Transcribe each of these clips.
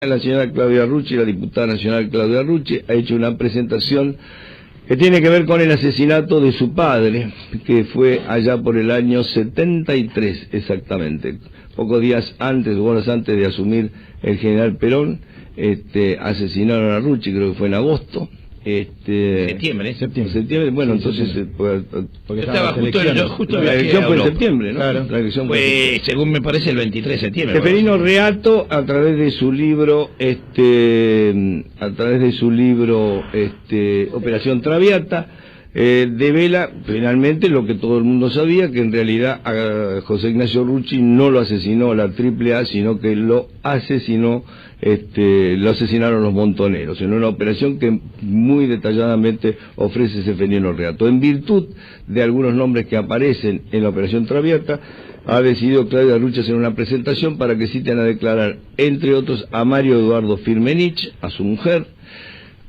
La señora Claudia Rucci, la diputada nacional Claudia Rucci, ha hecho una presentación que tiene que ver con el asesinato de su padre, que fue allá por el año 73 exactamente. Pocos días antes, horas antes de asumir el general Perón, asesinaron a Rucci, creo que fue en agosto. Septiembre. Bueno, sí, entonces porque estaba justo la elección fue en septiembre, ¿no? Claro. La elección fue, según me parece, el 23 de septiembre. Seferino Reato, a través de su libro, Operación Traviata, devela finalmente lo que todo el mundo sabía, que en realidad a José Ignacio Rucci no lo asesinó la AAA, sino que lo asesinó, lo asesinaron los montoneros, en una operación que muy detalladamente ofrece Seferino Reato. En virtud de algunos nombres que aparecen en la Operación Traviata, ha decidido Claudia Rucci hacer una presentación para que citen a declarar, entre otros, a Mario Eduardo Firmenich, a su mujer,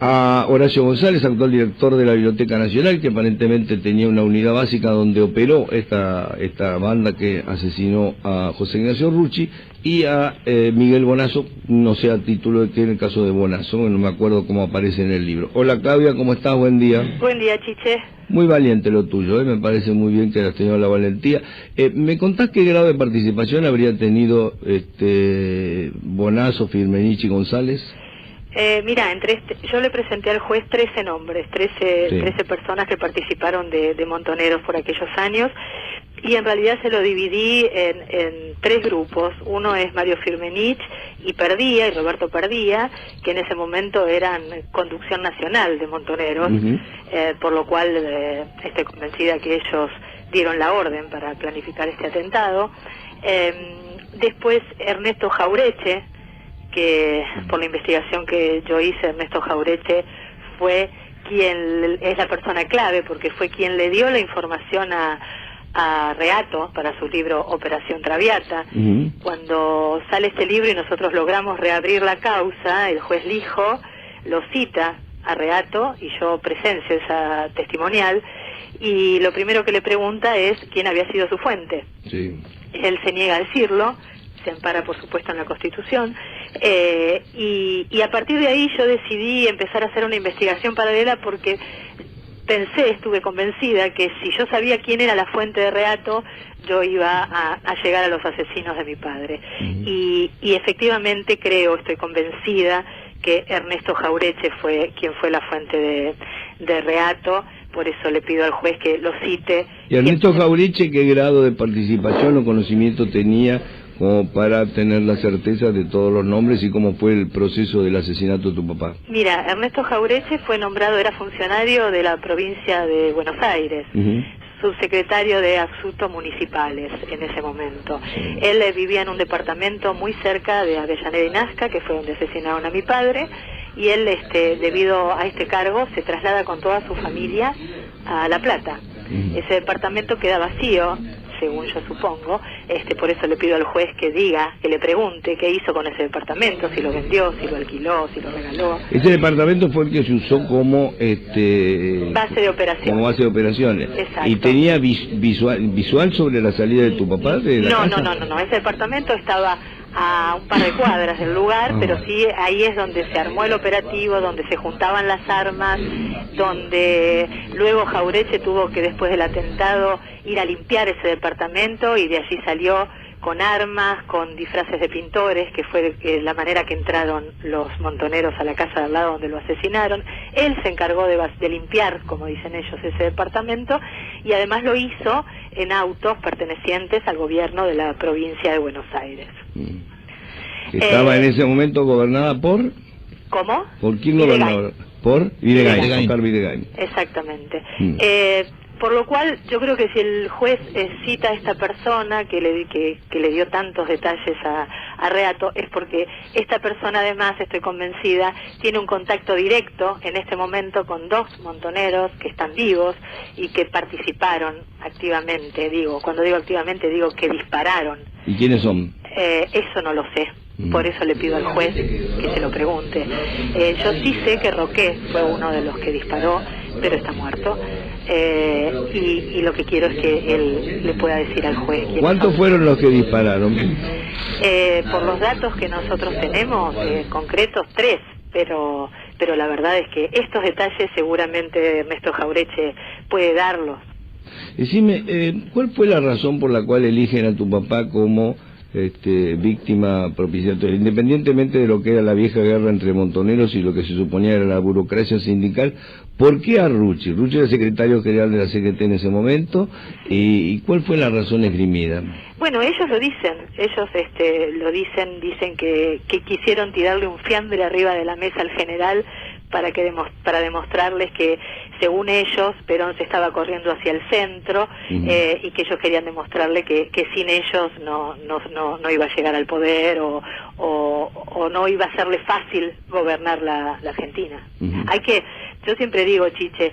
a Horacio González, actual director de la Biblioteca Nacional, que aparentemente tenía una unidad básica donde operó esta banda que asesinó a José Ignacio Rucci, y a Miguel Bonazo, no sé a título de qué en el caso de Bonazo, no me acuerdo cómo aparece en el libro. Hola Claudia, ¿cómo estás? Buen día. Buen día, Chiche. Muy valiente lo tuyo, me parece muy bien que hayas tenido la valentía. ¿Me contás qué grado de participación habría tenido Bonazo, Firmenich y González? Mira, yo le presenté al juez 13 nombres, 13 personas que participaron de Montoneros por aquellos años, y en realidad se lo dividí en tres grupos. Uno es Mario Firmenich y Perdía, y Roberto Perdía, que en ese momento eran conducción nacional de Montoneros, por lo cual estoy convencida que ellos dieron la orden para planificar este atentado. Después Ernesto Jaureche, que por la investigación que yo hice, Ernesto Jaureche fue quien es la persona clave, porque fue quien le dio la información a Reato para su libro Operación Traviata. Cuando sale este libro y nosotros logramos reabrir la causa, el juez Lijo lo cita a Reato y yo presencio esa testimonial, y lo primero que le pregunta es quién había sido su fuente. Sí. Él se niega a decirlo, se ampara por supuesto en la Constitución, y a partir de ahí yo decidí empezar a hacer una investigación paralela, porque estuve convencida que si yo sabía quién era la fuente de Reato, yo iba a llegar a los asesinos de mi padre. Y efectivamente estoy convencida que Ernesto Jaureche fue quien fue la fuente de Reato. Por eso le pido al juez que lo cite. ¿Y Ernesto Jaureche qué grado de participación o conocimiento tenía como para tener la certeza de todos los nombres y cómo fue el proceso del asesinato de tu papá? Mira, Ernesto Jaureche era funcionario de la provincia de Buenos Aires, subsecretario de Asuntos Municipales en ese momento. Él vivía en un departamento muy cerca de Avellaneda y Nazca, que fue donde asesinaron a mi padre, y él, debido a este cargo, se traslada con toda su familia a La Plata. Ese departamento queda vacío, según yo supongo, por eso le pido al juez que le pregunte qué hizo con ese departamento, si lo vendió, si lo alquiló, si lo regaló. Ese departamento fue el que se usó como base de operaciones. Como base de operaciones. Exacto. ¿Y tenía visual sobre la salida de tu papá de la casa? No, ese departamento estaba a un par de cuadras del lugar, pero sí, ahí es donde se armó el operativo, donde se juntaban las armas, donde luego Jaureche tuvo que, después del atentado, ir a limpiar ese departamento, y de allí salió con armas, con disfraces de pintores, que fue la manera que entraron los montoneros a la casa de al lado donde lo asesinaron. Él se encargó de limpiar, como dicen ellos, ese departamento, y además lo hizo en autos pertenecientes al gobierno de la provincia de Buenos Aires. Estaba en ese momento gobernada por... ¿Cómo? ¿Por quién gobernaba? Por Videgain. Oscar Videgain. Exactamente. Por lo cual, yo creo que si el juez cita a esta persona que le dio tantos detalles a Reato, es porque esta persona, además, estoy convencida, tiene un contacto directo en este momento con dos montoneros que están vivos y que participaron activamente. Cuando digo activamente, digo que dispararon. ¿Y quiénes son? Eso no lo sé. Por eso le pido al juez que se lo pregunte. Yo sí sé que Roqué fue uno de los que disparó, pero está muerto. Y lo que quiero es que él le pueda decir al juez. ¿Cuántos fueron los que dispararon? Por los datos que nosotros tenemos, concretos, 3, pero la verdad es que estos detalles seguramente Ernesto Jaureche puede darlos. Decime, ¿cuál fue la razón por la cual eligen a tu papá como víctima propiciatoria, independientemente de lo que era la vieja guerra entre montoneros y lo que se suponía era la burocracia sindical? ¿Por qué a Rucci? Rucci era secretario general de la CGT en ese momento, y ¿cuál fue la razón esgrimida? Bueno, ellos lo dicen, dicen que quisieron tirarle un fiambre arriba de la mesa al general para demostrarles que, según ellos, Perón se estaba corriendo hacia el centro, y que ellos querían demostrarle que sin ellos no iba a llegar al poder o no iba a serle fácil gobernar la Argentina. Yo siempre digo, Chiche,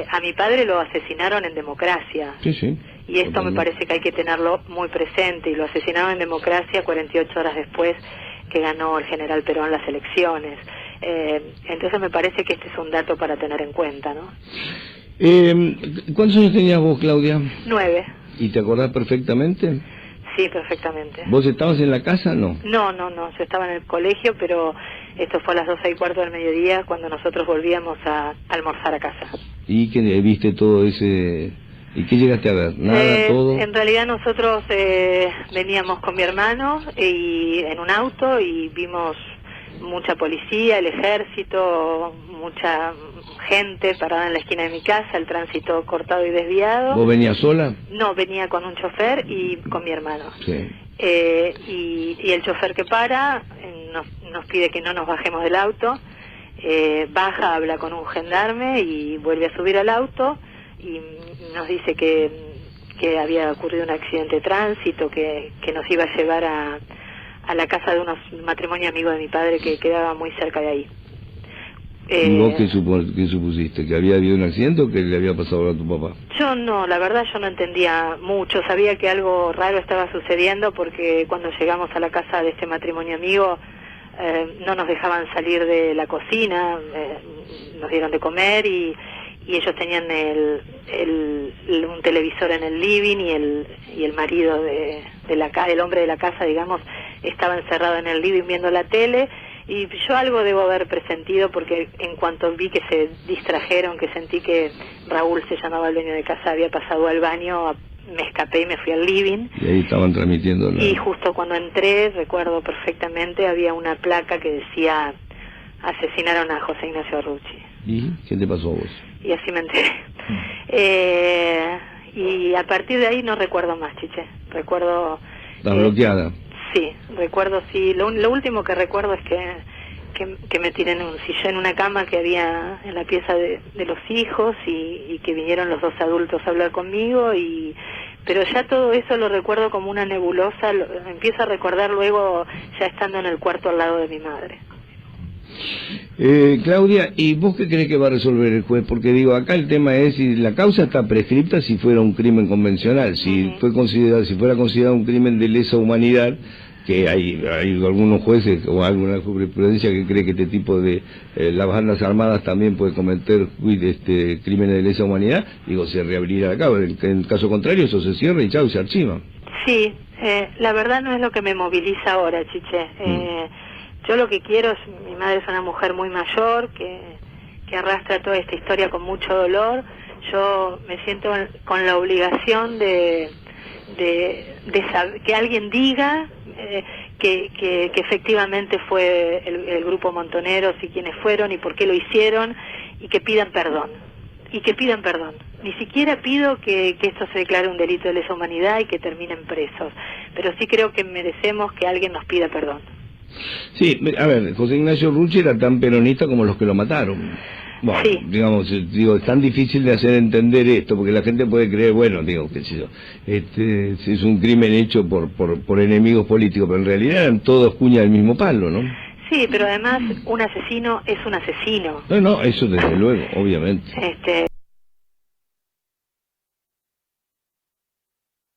a mi padre lo asesinaron en democracia. Sí. Y esto me parece que hay que tenerlo muy presente, y lo asesinaron en democracia 48 horas después que ganó el general Perón las elecciones. Entonces me parece que este es un dato para tener en cuenta, ¿no? ¿Cuántos años tenías vos, Claudia? 9. ¿Y te acordás perfectamente? Sí, perfectamente. ¿Vos estabas en la casa, no? No, yo estaba en el colegio, pero esto fue a las 12:15 del mediodía cuando nosotros volvíamos a almorzar a casa. ¿Y qué viste todo ese...? ¿Y qué llegaste a ver? ¿Nada, todo? En realidad nosotros veníamos con mi hermano y en un auto, y vimos mucha policía, el ejército, mucha gente parada en la esquina de mi casa, el tránsito cortado y desviado. ¿Vos venías sola? No, venía con un chofer y con mi hermano. Sí. Y el chofer que para nos pide que no nos bajemos del auto, baja, habla con un gendarme y vuelve a subir al auto y nos dice que había ocurrido un accidente de tránsito, que nos iba a llevar a la casa de un matrimonio amigo de mi padre que quedaba muy cerca de ahí. ¿Y vos qué supusiste? ¿Que había habido un accidente o que le había pasado a tu papá? Yo no, la verdad yo no entendía mucho, sabía que algo raro estaba sucediendo porque cuando llegamos a la casa de este matrimonio amigo no nos dejaban salir de la cocina, nos dieron de comer y ellos tenían un televisor en el living y el marido el hombre de la casa, digamos, estaba encerrado en el living viendo la tele, y yo algo debo haber presentido porque en cuanto vi que se distrajeron, que sentí que Raúl, se llamaba el dueño de casa, había pasado al baño, me escapé y me fui al living. Y ahí estaban transmitiendo. Y justo cuando entré, recuerdo perfectamente, había una placa que decía: asesinaron a José Ignacio Rucci. ¿Y qué te pasó a vos? Y así me enteré. Y a partir de ahí no recuerdo más, Chiche. Recuerdo... ¿Estás bloqueada? Sí, recuerdo, sí. Lo último que recuerdo es que me tiré en un sillón, en una cama que había en la pieza de los hijos, y que vinieron los 2 adultos a hablar conmigo, pero ya todo eso lo recuerdo como una nebulosa, empiezo a recordar luego ya estando en el cuarto al lado de mi madre. Claudia, ¿y vos qué crees que va a resolver el juez? Porque digo, acá el tema es si la causa está prescripta si fuera un crimen convencional, si fuera considerado un crimen de lesa humanidad, que hay algunos jueces o alguna jurisprudencia que cree que este tipo de las bandas armadas también puede cometer crímenes de lesa humanidad, digo, se reabrirá la causa. En caso contrario eso se cierra y chau, se archiva. Sí, la verdad no es lo que me moviliza ahora, Chiche. Yo lo que quiero es, mi madre es una mujer muy mayor que arrastra toda esta historia con mucho dolor. Yo me siento con la obligación de saber, que alguien diga que efectivamente fue el grupo Montoneros y quiénes fueron y por qué lo hicieron, y que pidan perdón. Ni siquiera pido que esto se declare un delito de lesa humanidad y que terminen presos, pero sí creo que merecemos que alguien nos pida perdón. Sí, a ver, José Ignacio Rucci era tan peronista como los que lo mataron. Bueno, sí. Digamos, es tan difícil de hacer entender esto, porque la gente puede creer, bueno, digo, qué sé yo, es un crimen hecho por enemigos políticos, pero en realidad eran todos cuña del mismo palo, ¿no? Sí, pero además un asesino es un asesino. No, eso desde luego, obviamente.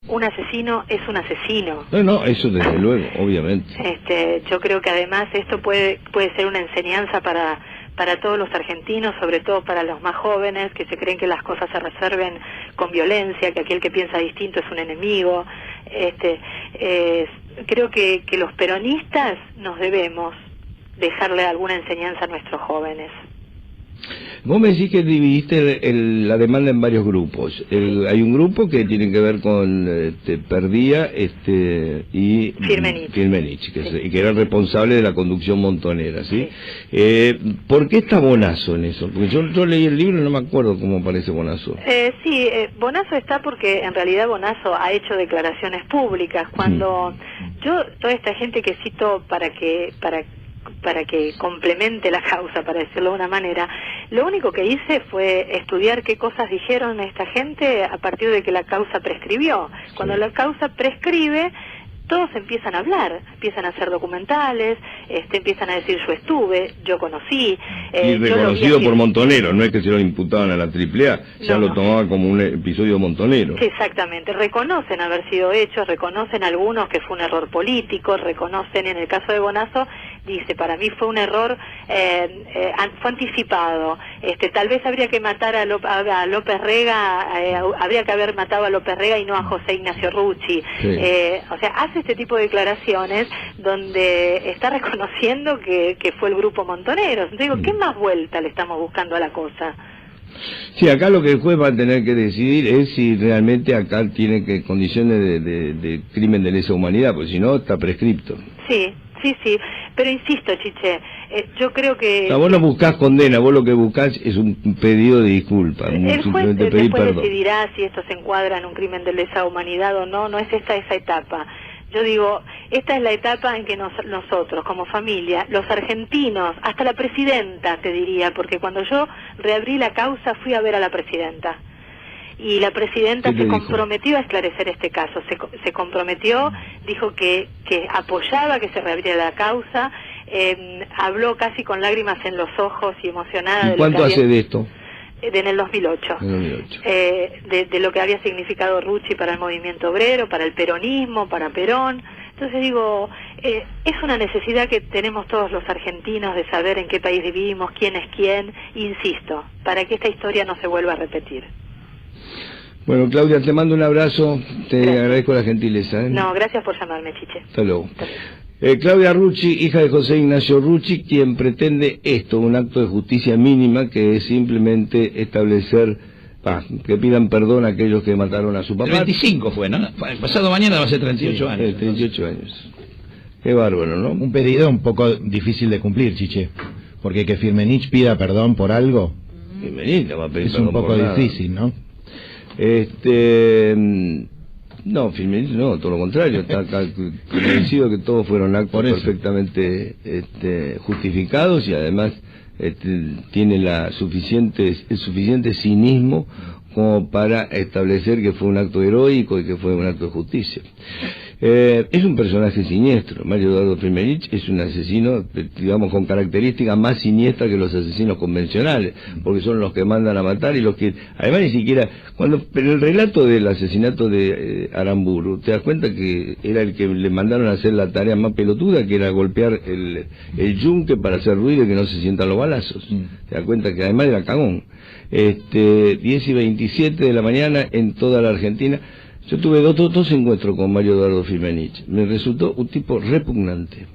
Un asesino es un asesino. No, eso desde luego, obviamente. Yo creo que además esto puede ser una enseñanza para para todos los argentinos, sobre todo para los más jóvenes, que se creen que las cosas se resuelven con violencia, que aquel que piensa distinto es un enemigo. Creo que los peronistas nos debemos dejarle alguna enseñanza a nuestros jóvenes. Vos me decís que dividiste la demanda en varios grupos. Hay un grupo que tiene que ver con Perdía y Firmenich, que era el responsable de la conducción montonera, ¿sí? ¿Por qué está Bonazo en eso? Porque yo leí el libro y no me acuerdo cómo aparece Bonazo. Bonazo está porque en realidad Bonazo ha hecho declaraciones públicas. Cuando yo, toda esta gente que cito para que complemente la causa, para decirlo de una manera, lo único que hice fue estudiar qué cosas dijeron esta gente a partir de que la causa prescribió. Cuando la causa prescribe, todos empiezan a hablar, empiezan a hacer documentales, empiezan a decir yo estuve, yo conocí. Y reconocido por Montonero, no es que se lo imputaban a la AAA, ya lo tomaban como un episodio montonero. Exactamente, reconocen haber sido hechos, reconocen algunos que fue un error político, reconocen, en el caso de Bonazo, dice, para mí fue un error, fue anticipado, tal vez habría que matar a López Rega, habría que haber matado a López Rega y no a José Ignacio Rucci. O sea, hace este tipo de declaraciones donde está reconociendo que fue el grupo Montoneros. Entonces digo, ¿qué más vuelta le estamos buscando a la cosa? Sí, acá lo que el juez va a tener que decidir es si realmente acá tiene que condiciones de crimen de lesa humanidad, porque si no está prescripto. Sí, pero insisto, Chiche, yo creo que... O sea, vos no buscás condena, vos lo que buscás es un pedido de disculpa. El juez después decidirá si esto se encuadra en un crimen de lesa humanidad o no, no es esa etapa. Yo digo, esta es la etapa en que nosotros, como familia, los argentinos, hasta la presidenta, te diría, porque cuando yo reabrí la causa fui a ver a la presidenta. Y la presidenta se comprometió a esclarecer este caso, se comprometió, dijo que apoyaba que se reabriera la causa, habló casi con lágrimas en los ojos y emocionada. ¿Y cuánto hace de esto? En el 2008. De lo que había significado Rucci para el movimiento obrero, para el peronismo, para Perón. Entonces digo, es una necesidad que tenemos todos los argentinos de saber en qué país vivimos, quién es quién, insisto, para que esta historia no se vuelva a repetir. Bueno, Claudia, te mando un abrazo, te agradezco la gentileza. No, gracias por llamarme, Chiche. Hasta luego. Claudia Rucci, hija de José Ignacio Rucci, quien pretende un acto de justicia mínima, que es simplemente establecer, que pidan perdón a aquellos que mataron a su papá. El 25 fue, ¿no? El pasado mañana va a ser 38 años. 38 años. Qué bárbaro, ¿no? Un pedido un poco difícil de cumplir, Chiche, porque que Firmenich pida perdón por algo Firmenich va a pedir es un poco difícil, ¿no? No, Firmenich no, todo lo contrario, está convencido que todos fueron actos perfectamente justificados y además tiene el suficiente cinismo como para establecer que fue un acto heroico y que fue un acto de justicia. Es un personaje siniestro. Mario Eduardo Firmenich es un asesino, digamos, con características más siniestras que los asesinos convencionales, porque son los que mandan a matar y los que, además, ni siquiera, pero el relato del asesinato de Aramburu, te das cuenta que era el que le mandaron a hacer la tarea más pelotuda, que era golpear el yunque para hacer ruido y que no se sientan los balazos. Te das cuenta que además era cagón. 10:27 de la mañana en toda la Argentina. Yo tuve dos encuentros con Mario Eduardo Firmenich. Me resultó un tipo repugnante.